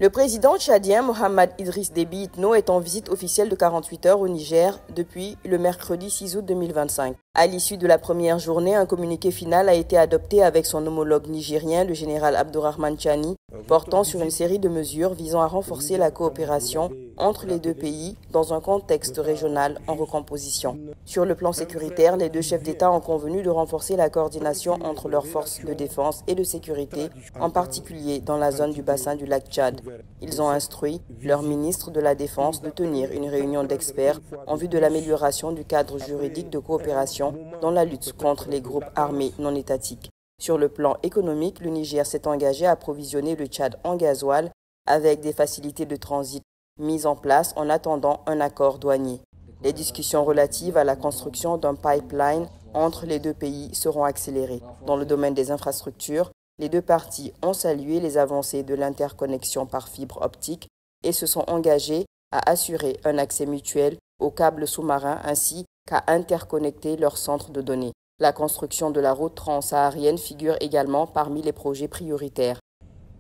Le président tchadien Mohamed Idriss Déby Itno est en visite officielle de 48 heures au Niger depuis le mercredi 6 août 2025. À l'issue de la première journée, un communiqué final a été adopté avec son homologue nigérien, le général Abdourahmane Tchani, portant sur une série de mesures visant à renforcer la coopération entre les deux pays dans un contexte régional en recomposition. Sur le plan sécuritaire, les deux chefs d'État ont convenu de renforcer la coordination entre leurs forces de défense et de sécurité, en particulier dans la zone du bassin du lac Tchad. Ils ont instruit leur ministre de la Défense de tenir une réunion d'experts en vue de l'amélioration du cadre juridique de coopération dans la lutte contre les groupes armés non étatiques. Sur le plan économique, le Niger s'est engagé à approvisionner le Tchad en gasoil avec des facilités de transit mises en place en attendant un accord douanier. Les discussions relatives à la construction d'un pipeline entre les deux pays seront accélérées. Dans le domaine des infrastructures, les deux parties ont salué les avancées de l'interconnexion par fibre optique et se sont engagés à assurer un accès mutuel aux câbles sous-marins ainsi qu'à interconnecter leurs centres de données. La construction de la route transsaharienne figure également parmi les projets prioritaires.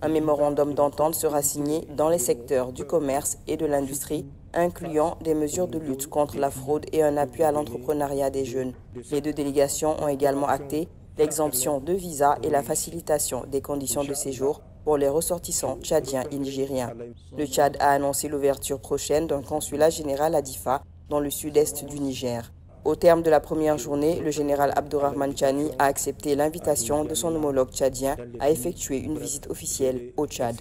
Un mémorandum d'entente sera signé dans les secteurs du commerce et de l'industrie, incluant des mesures de lutte contre la fraude et un appui à l'entrepreneuriat des jeunes. Les deux délégations ont également acté l'exemption de visa et la facilitation des conditions de séjour pour les ressortissants tchadiens et nigériens. Le Tchad a annoncé l'ouverture prochaine d'un consulat général à Difa, dans le sud-est du Niger. Au terme de la première journée, le général Abdourahmane Tchani a accepté l'invitation de son homologue tchadien à effectuer une visite officielle au Tchad.